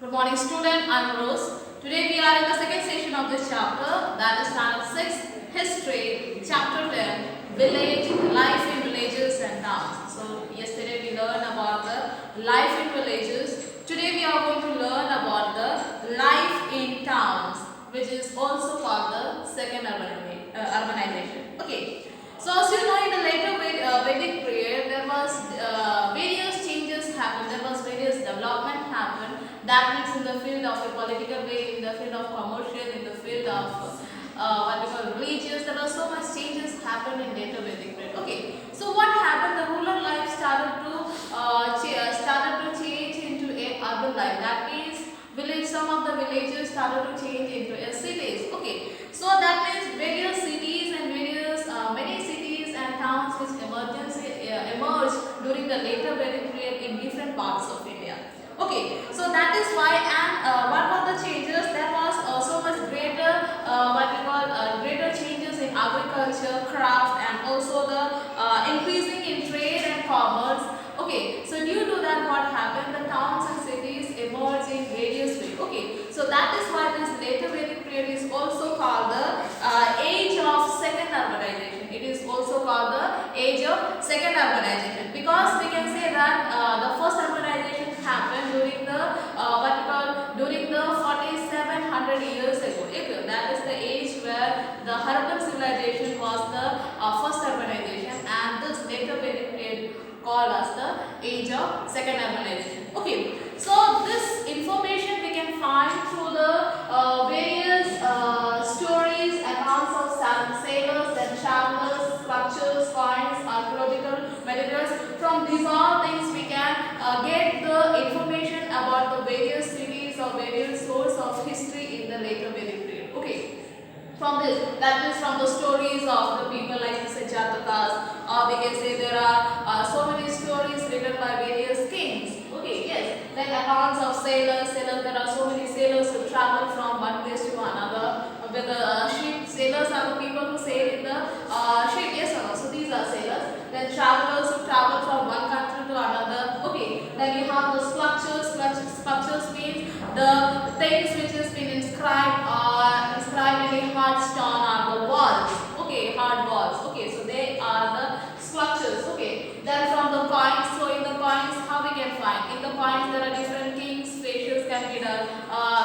Good morning student, I am Rose. Today we are in the second session of this chapter, that is standard 6 history, chapter 10 village, life in villages and towns. So yesterday we learned about the life in villages. Today we are going to learn about the life in towns, which is also called the second urbanization. Okay. So as you know, in the later Vedic period, there was various changes happened. There was various development happened. That means in the field of a political way, in the field of commercial, in the field of what we call religious. There was so much changes happened in later Vedic period. Okay. So what happened? The rural life started to change into a urban life. That means some of the villages started to change into a cities. Okay. So that means various cities and many cities and towns which emerged during the later Vedic period in different parts of India. Okay, so that is why, and what were the changes? There was so much greater changes in agriculture, craft, and also the increasing in trade and commerce. Okay, so due to that, what happened? The towns and cities emerged in various ways. Okay, so that is why this later Vedic period is also called the age of second urbanization. It is also called the age of second urbanization because we can say that the first urbanization happened during the 4700 years ago. That is the age where the Harappan civilization was the first urbanization, and this later Vedic period called as the age of second urbanization. Okay, so this information we can find through the various stories, accounts of sailors and travelers, sculptures, coins, archaeological materials. From these all things we can get the information about the various cities or various sources of history in the later Vedic period. Okay. From this, that is from the stories of the people like the Jatakas, or we can say there are so many stories written by various kings. Okay, yes, like accounts of sailors. There are so many sailors who travel from one place to another with a ship. Sailors are the people who sail in the ship. Yes or no? So these are sailors. Then travelers who travel from one country to another. Okay. Then you have the sculptures. Sculptures means the things which has been inscribed in a hard stone on the walls. Okay, hard walls. Okay, so they are the sculptures. Okay. Then from the coins. So in the coins, how we can find? In the coins there are different kings' faces can be done.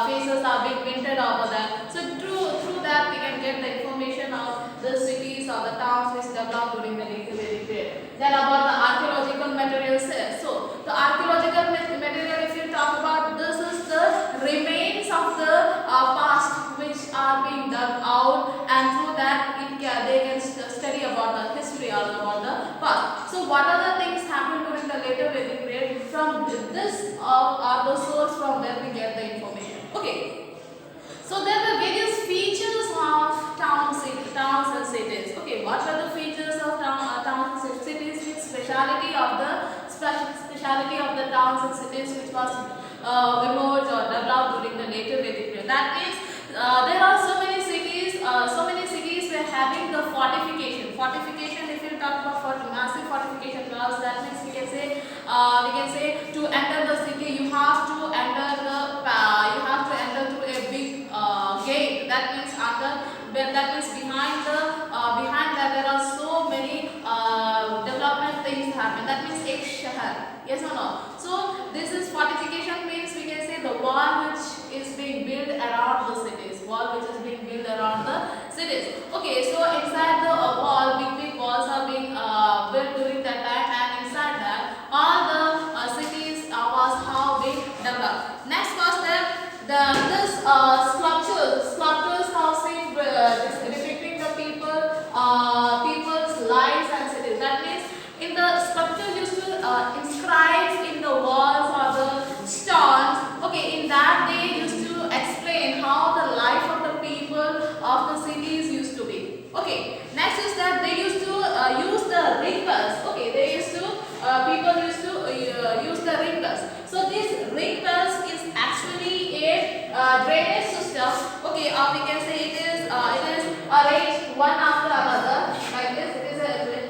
Faces are being painted over there. So through that we can get the information of the cities or the towns which developed during the later Vedic period. Then about the archaeological materials. So the archaeological material, if you talk about, this is the remains of the past which are being dug out, and through that they can study about the history or about the past. So what are the things happened during the later Vedic period? From this are the source from where we get the information. Okay. So there are various features of towns and cities. Okay, what are the features of towns and cities? With speciality of the towns and cities which was emerged or developed during the later Vedic period. That means there are so many cities were having the fortification. Fortification, if you talk about massive fortification walls, that means we can say to enter the city you have to enter through a big gate. That means behind that there are so many development things happen. That means ek shahar. Yes or no? So this is fortification means we can say the wall which is being built around the cities. Wall which is being built around the cities. Okay, so inside the wall, big walls are being built during that time, and inside that all the cities was how they developed. Next was this sculptures housing depicting the people's lives and cities. That means in the sculptures used to inscribe in the walls or the stones. Okay, in that they used to explain how the life of the people of the cities used to be. Okay, next is that they used to use the ring-bells. Okay, people used to use the ring-bells. So this ring-bells is actually a drainage system. Okay, or we can say it is arranged one after another like this.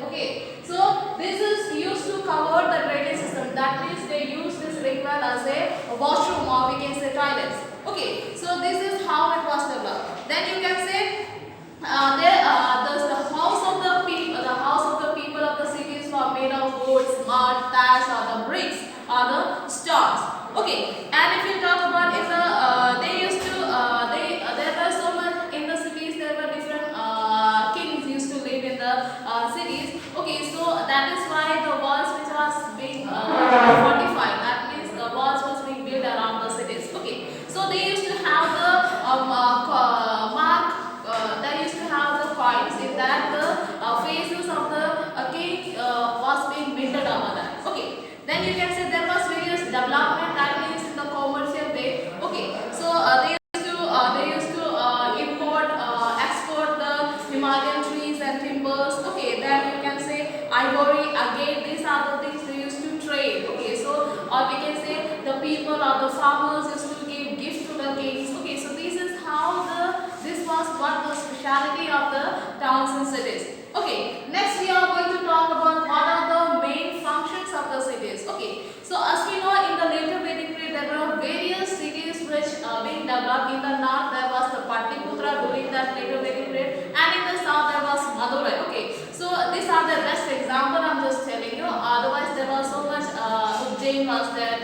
Okay. So this is used to cover the drainage system. That means they use this ring well as a washroom, or we we can say toilets. Okay, so this is how it was developed. Then you can say the house of the people of the cities were made of wood, mud, thatch, or the bricks, or the stones. Okay, and if you talk about if they used to there were so much in the cities, there were different kings used to live in the cities. Okay, so that is why the walls which was being fortified, that means the walls was being built around the cities. Okay, so they used to have the mark they used to have the coins in that the faces of the king was being minted over that. Okay, then you can say there was various development, that means in the commercial way. Okay, so they used to import export the Himalayan trees and timbers. Okay, then you can say ivory, again these are the things they used to trade. Okay, so or we can say the people or the farmers used to give gifts to the kings. Okay, so this is how this was what the speciality of the towns and cities. Okay, next we are going to talk about what are the main functions of the cities. Okay, so as we know, in the later Vedic period there were various cities which being developed. In the north there was the Patliputra during that later Vedic period, and in the south there was Madurai. Okay, so these are the best example I'm just telling you. Otherwise there was so much Ujjain was there,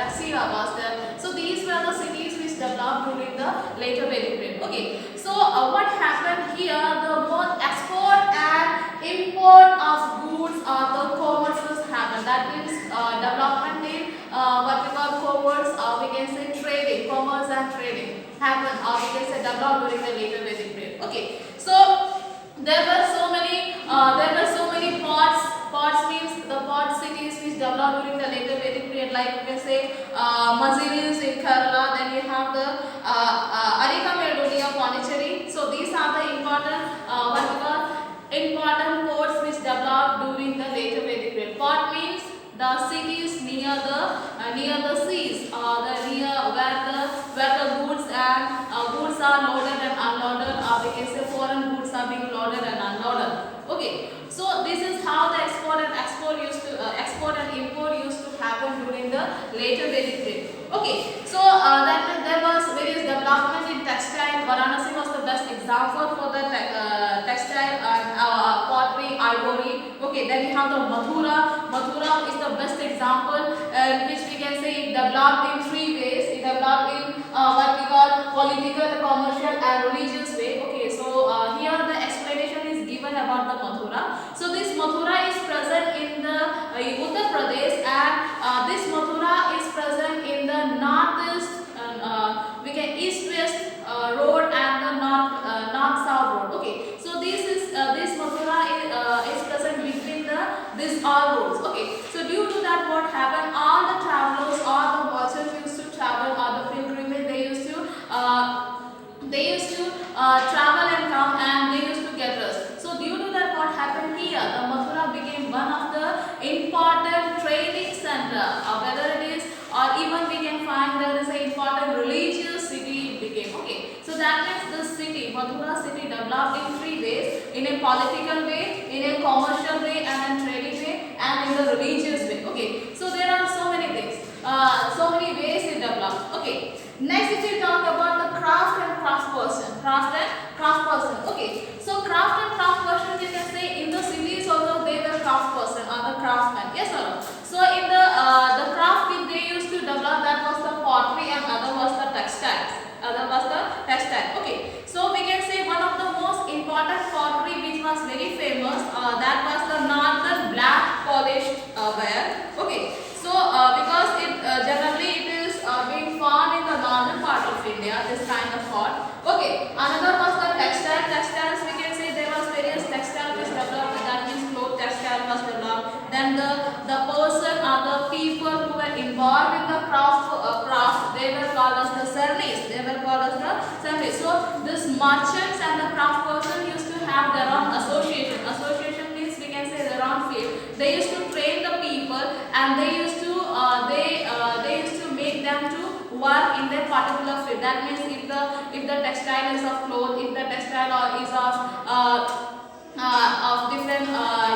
Taxila was there. So these were the cities which developed during the later Vedic period. Okay, so what happened here? The both export and import of goods or the commerces happened. That means development in what we call commerce, or we can say trading, commerce and trading happened, or we can say developed during the later Vedic period. Okay, so there were so many ports. Ports means the port cities which developed during the later Vedic period, like we can say Maziris in Kerala. Then you have the Arikamedunia, Pondicherry. So these are the important ports which developed during the later Vedic period. Port means the cities near the seas, the near where the goods are loaded and unloaded, or we can say foreign goods are being loaded and unloaded. Okay, so this is how the export and import used to happen during the later Vedic period. Okay, so that there was various development in textile. Varanasi was the best example for the textile and pottery, ivory. Okay, then we have the Mathura. Mathura is the best example, which we can say it developed in three ways. It developed in what we call political, commercial, and religious way. Okay, so here the explanation is given about the Mathura. So this Mathura is present in the Uttar Pradesh, and this Mathura is present in the northeast, we can east-west road and the north-south road. Okay, so this Mathura is present between these all roads. Okay, so due to that, what happened? All the travelers, all the merchants used to travel, or the pilgrimage they used to travel and come, and they used to get rest. So due to that, what happened here? The Mathura became one of the important trading center, whether it is, or even we can find there is an important religious city it became. Okay, so that means this city, Mathura city, developed in three ways: in a political way, in a commercial way, and in trading way, and in the religious way. Okay, so there are so many things, so many ways it developed. Okay, next if we talk about the craft and craftsperson. Okay, so craft and craftsperson, you can say in the cities also they were craftsperson or the craftsman. Yes or no? So in the craft which they used to develop, that was the pottery, and other was the textiles. Okay, so we can say one of the most important pottery which was very famous, that was the northern black polished ware. Okay, so because it generally it is being found in the northern part of India, this kind of pot. Okay, another was the textiles. We can say there was various textile which developed. That means cloth textile was developed. Then the person or the people who were involved in the craft, they were called as the sernis. So this merchants and the craft person used to have their own association. Association means we can say their own field. They used to train the people, and they used to make them to work in their particular field. That means if the textile is of cloth, if the textile is of different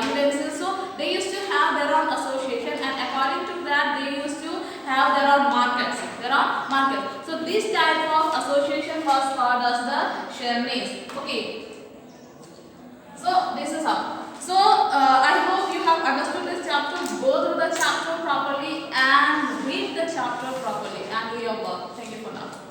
utensils, so they used to have their own association, and according to that they used to have their own markets. around market. So this type of association was called as the Shernes. Okay. So this is how. So I hope you have understood this chapter. Go through the chapter properly and read the chapter properly and do your work. Thank you for now.